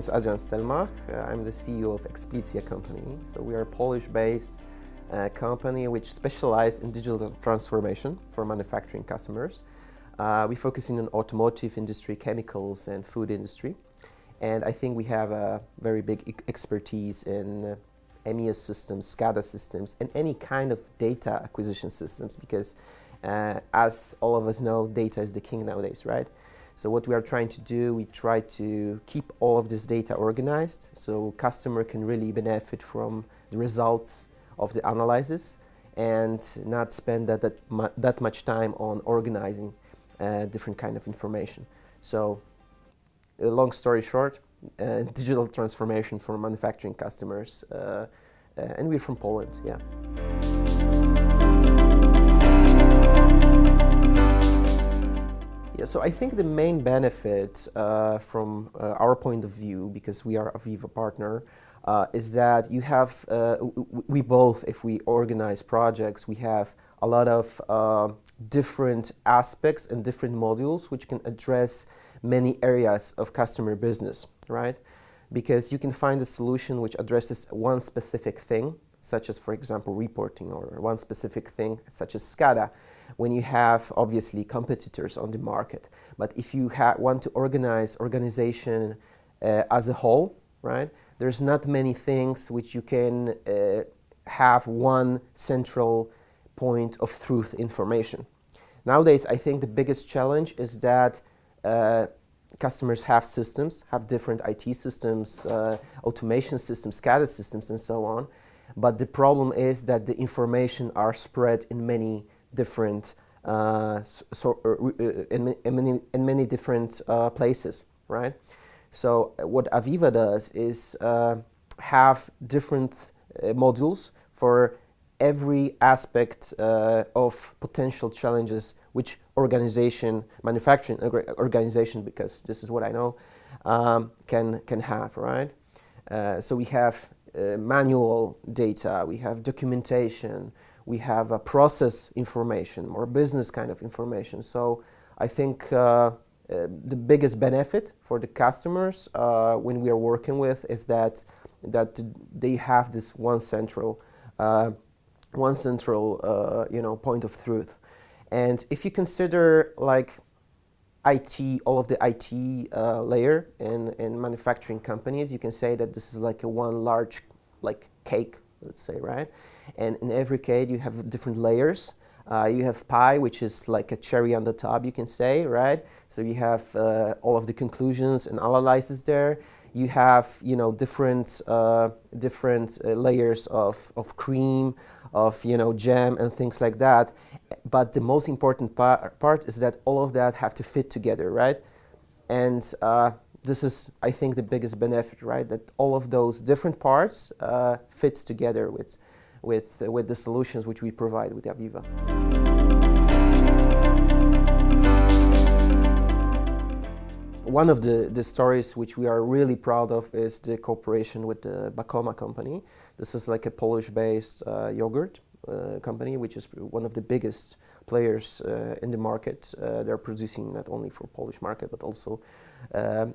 is Adrian Stelmach. I'm the CEO of Explitia company. So we are a Polish-based company which specializes in digital transformation for manufacturing customers. We focus in on automotive industry, chemicals, and food industry. And I think we have a very big expertise in MES systems, SCADA systems, and any kind of data acquisition systems, because as all of us know, data is the king nowadays, right? So what we are trying to do, we try to keep all of this data organized so customer can really benefit from the results of the analysis and not spend that much time on organizing different kind of information. So long story short, digital transformation for manufacturing customers, and we're from Poland, yeah. Yeah, so I think the main benefit from our point of view, because we are AVEVA partner, is that you have, we both, if we organize projects, we have a lot of different aspects and different modules which can address many areas of customer business, right? Because you can find a solution which addresses one specific thing, such as, for example, reporting, or one specific thing, such as SCADA, when you have, obviously, competitors on the market. But if you want to organize organization as a whole, right, there's not many things which you can have one central point of truth information. Nowadays, I think the biggest challenge is that customers have systems, have different IT systems, automation systems, SCADA systems, and so on. But the problem is that the information are spread in many different in many different places, right? So what AVEVA does is have different modules for every aspect of potential challenges which organization, manufacturing organization, because this is what I know, can have, right? So we have manual data, we have documentation, we have process information, more business kind of information. So I think the biggest benefit for the customers when we are working with is that they have this one central point of truth. And if you consider like IT, all of the IT layer in manufacturing companies, you can say that this is like a one large cake, let's say, right? And in every cake you have different layers. You have pie, which is like a cherry on the top, you can say, right? So you have all of the conclusions and analysis there. You have, you know, different layers of cream, of, you know, jam and things like that. But the most important part is that all of that have to fit together, right? And this is, I think, the biggest benefit, right? That all of those different parts fits together with the solutions which we provide with AVEVA. One of the stories which we are really proud of is the cooperation with the Bacoma company. This is like a Polish-based yogurt company, which is one of the biggest players in the market. They're producing not only for Polish market, but also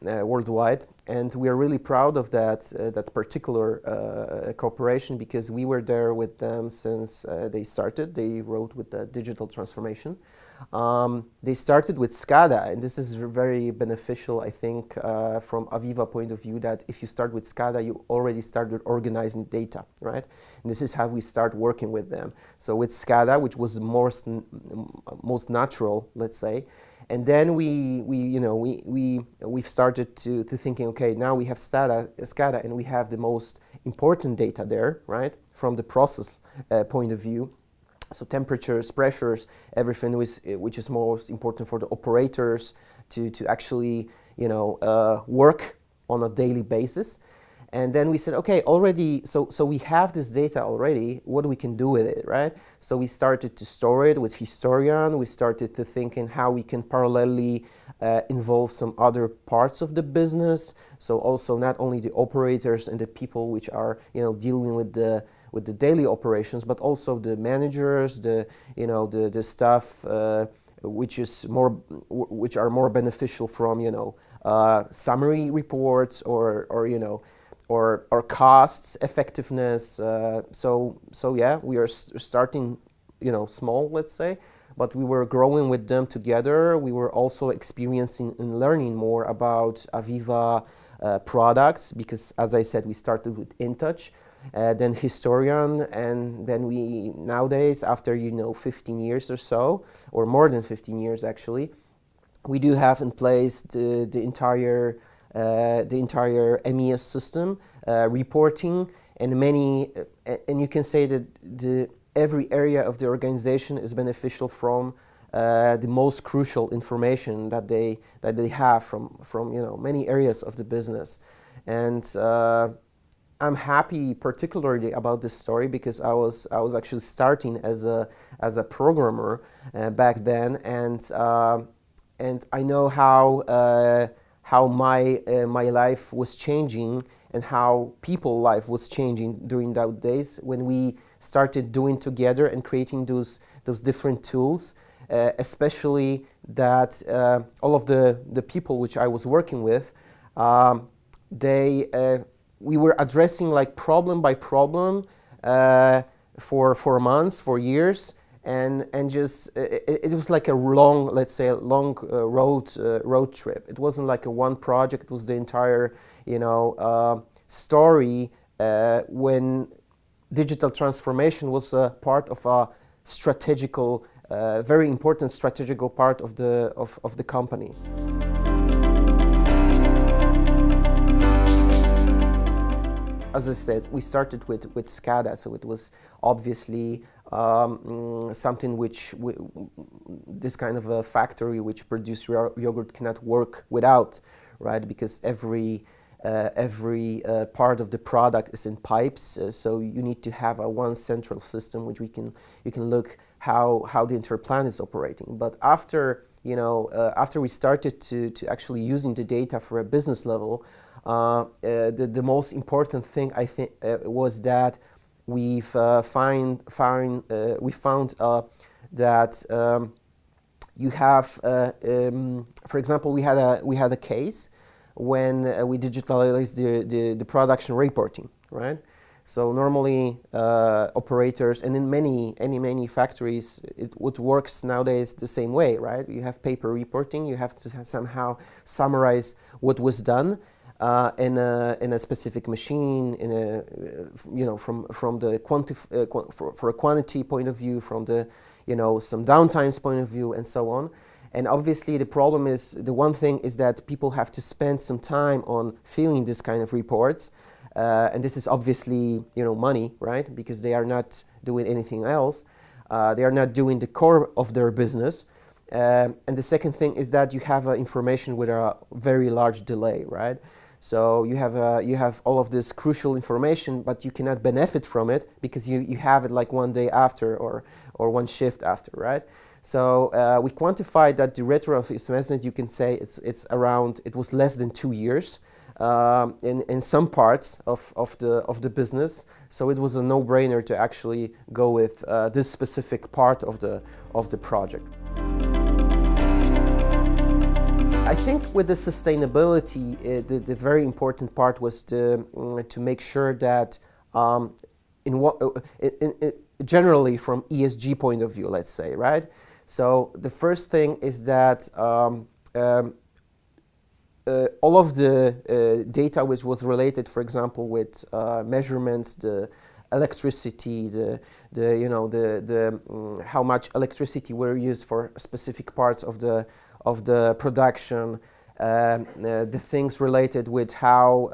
worldwide. And we are really proud of that particular cooperation, because we were there with them since they started. They wrote with the digital transformation. They started with SCADA, and this is very beneficial, I think, from AVEVA point of view, that if you start with SCADA, you already start with organizing data, right? And this is how we start working with them. So with SCADA, which was the most natural, let's say, and then we've started to thinking, okay, now we have SCADA, and we have the most important data there, right, from the process point of view. So temperatures, pressures, everything which is most important for the operators to actually, you know, work on a daily basis. And then we said, okay, already, so we have this data already, what we can do with it, right? So we started to store it with Historian. We started to think in how we can parallelly involve some other parts of the business. So also not only the operators and the people which are, you know, dealing with the daily operations, but also the managers, the staff which are more beneficial from, you know, summary reports or you know, or costs, effectiveness. So yeah, we are starting, you know, small, let's say, but we were growing with them together. We were also experiencing and learning more about AVEVA products, because as I said, we started with InTouch, then Historian, and then we nowadays, after, you know, 15 years or so, or more than 15 years actually, we do have in place the entire MES system, reporting, and many, and you can say that every area of the organization is beneficial from the most crucial information that they have from you know, many areas of the business. And I'm happy particularly about this story because I was actually starting as a programmer back then, and I know how my life was changing and how people's life was changing during those days when we started doing together and creating those different tools, especially that all of the people which I was working with, we were addressing like problem by problem for months, for years, and just it was like a long, let's say, road trip. It wasn't like a one project. It was the entire, you know, story when digital transformation was a part of a strategical, very important strategical part of the company. As I said, we started with SCADA, so it was obviously something which this kind of a factory which produces yogurt cannot work without, right? Because every part of the product is in pipes, so you need to have a one central system which you can look how the entire plant is operating. But after, you know, after we started to actually using the data for a business level, the most important thing I think was that we found that you have, for example, we had a case when we digitalized the production reporting, right? So normally operators, and in many factories, it works nowadays the same way, right? You have paper reporting. You have to somehow summarize what was done in a specific machine, in a, you know, from the for a quantity point of view, from the, you know, some downtimes point of view, and so on. And obviously the problem is, the one thing is that people have to spend some time on filling this kind of reports, and this is obviously, you know, money, right? Because they are not doing anything else. They are not doing the core of their business. And the second thing is that you have information with a very large delay, right? So you have all of this crucial information, but you cannot benefit from it because you have it like one day after or one shift after, right? So we quantified that the return of investment, you can say it's around, it was less than 2 years in some parts of the business. So it was a no-brainer to actually go with this specific part of the project. I think with the sustainability, the very important part was to make sure that generally from ESG point of view, let's say, right? So the first thing is that all of the data which was related, for example, with measurements, the electricity, how much electricity were used for specific parts of the production, the things related with how,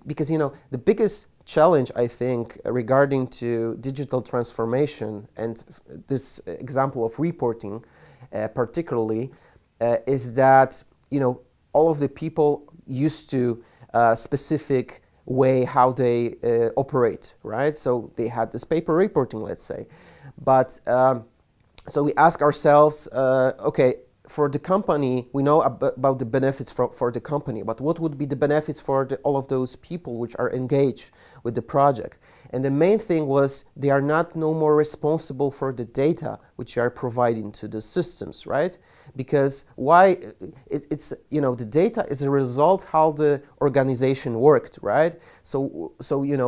because, you know, the biggest challenge, I think, regarding to digital transformation and this example of reporting particularly, is that, you know, all of the people used to a specific way how they operate, right? So they had this paper reporting, let's say. But so we ask ourselves, okay, for the company, we know about the benefits for the company, but what would be the benefits for all of those people which are engaged with the project? And the main thing was they are not no more responsible for the data which you are providing to the systems, right? because why it's the data is a result how the organization worked, right? So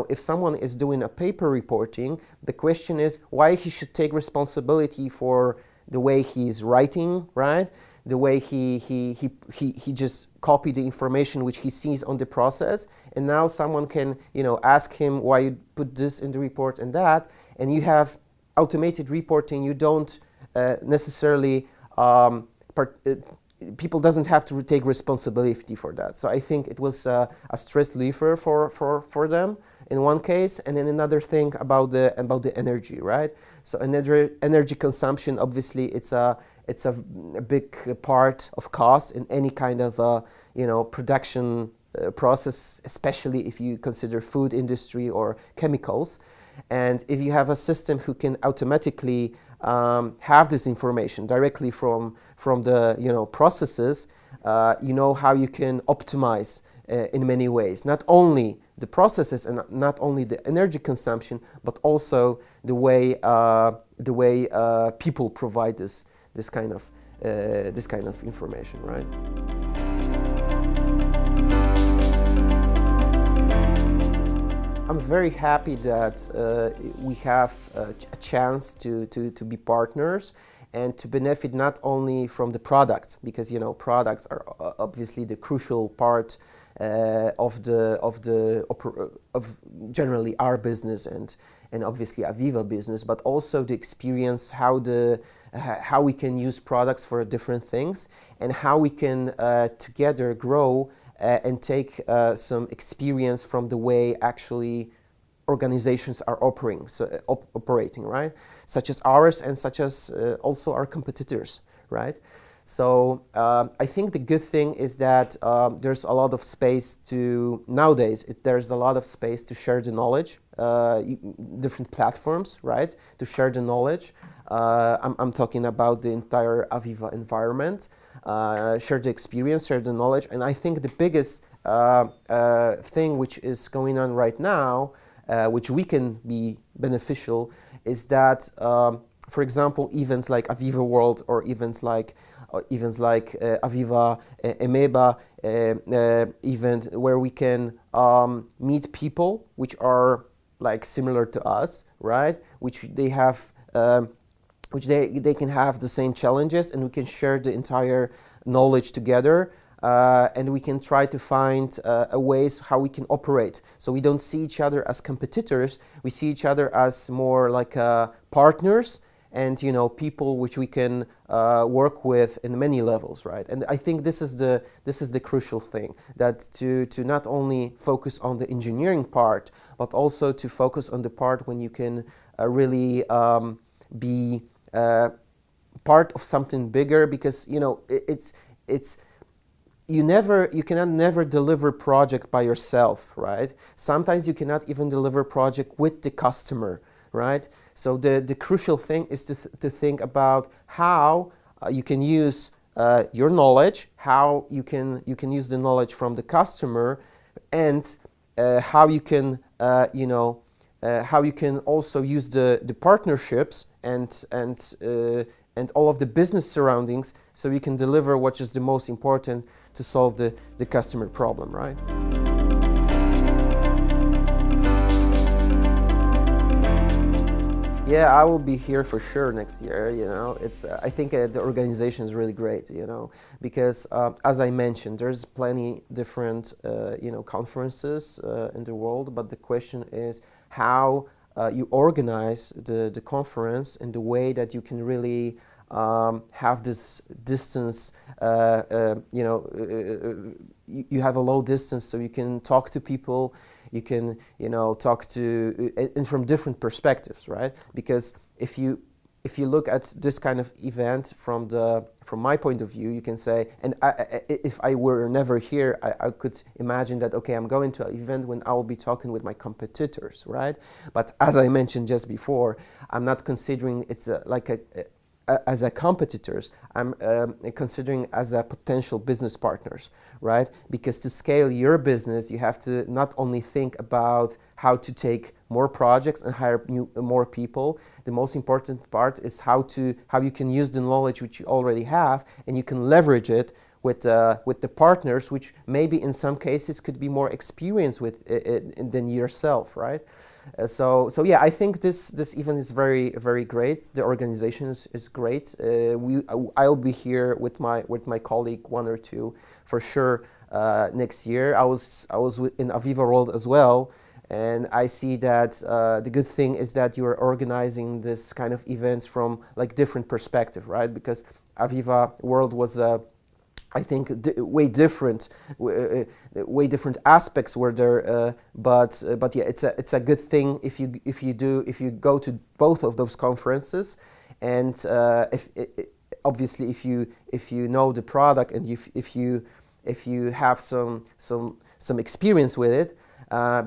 if someone is doing a paper reporting, the question is why he should take responsibility for the way he's writing, right? The way he just copied the information which he sees on the process, and now someone can ask him why you put this in the report and that, and you have automated reporting. You don't necessarily people doesn't have to take responsibility for that. So I think it was a stress reliever for them in one case, and then another thing about the energy, right? So energy consumption, obviously, it's a big part of cost in any kind of production process, especially if you consider food industry or chemicals. And if you have a system who can automatically have this information directly from the processes, how you can optimize in many ways, not only the processes and not only the energy consumption, but also the way people provide this kind of information, right? I'm very happy that we have a chance to be partners and to benefit not only from the products, because products are obviously the crucial part of generally our business and obviously AVEVA business, but also the experience how we can use products for different things and how we can together grow and take some experience from the way actually organizations are operating, right? Such as ours and such as also our competitors, right? So I think the good thing is that there's a lot of space nowadays there's a lot of space to share the knowledge, different platforms, right? To share the knowledge. I'm talking about the entire AVEVA environment. Share the experience, share the knowledge, and I think the biggest thing which is going on right now, which we can be beneficial, is that, for example, events like AVEVA World or events like AVEVA EMEBA event, where we can meet people which are like similar to us, right? Which they have. Which they can have the same challenges, and we can share the entire knowledge together, and we can try to find ways how we can operate. So we don't see each other as competitors, we see each other as more like partners and people which we can work with in many levels, right? And I think this is the crucial thing, that to not only focus on the engineering part, but also to focus on the part when you can really be part of something bigger, because you cannot never deliver project by yourself, right? Sometimes you cannot even deliver project with the customer, right? So the crucial thing is to think about how you can use your knowledge, how you can use the knowledge from the customer, and how you can also use the partnerships and all of the business surroundings, so you can deliver what is the most important to solve the customer problem, right? Yeah, I will be here for sure next year. It's I think the organization is really great. Because as I mentioned, there's plenty different conferences in the world, but the question is how you organize the conference in the way that you can really have this distance. You have a low distance, so you can talk to people. You can talk to and from different perspectives, right? Because if you look at this kind of event from my point of view, you can say, and if I were never here, I could imagine that, okay, I'm going to an event when I will be talking with my competitors, right? But as I mentioned just before, I'm not considering it's as a competitors. I'm considering as a potential business partners, right? Because to scale your business, you have to not only think about how to take more projects and hire more people. The most important part is how you can use the knowledge which you already have, and you can leverage it with the partners, which maybe in some cases could be more experienced with it than yourself, right? So yeah, I think this event is very great. The organization is great. I'll be here with my colleague 1 or 2 for sure next year. I was in AVEVA World as well, and I see that the good thing is that you are organizing this kind of events from like different perspective, right? Because AVEVA World was I think way different aspects were there, but yeah, it's a good thing if you go to both of those conferences, and obviously if you know the product and if you have some experience with it,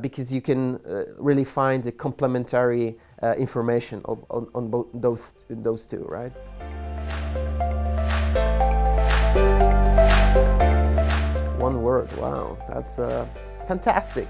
because you can really find the complementary information on both those two, right? One word, wow, that's fantastic.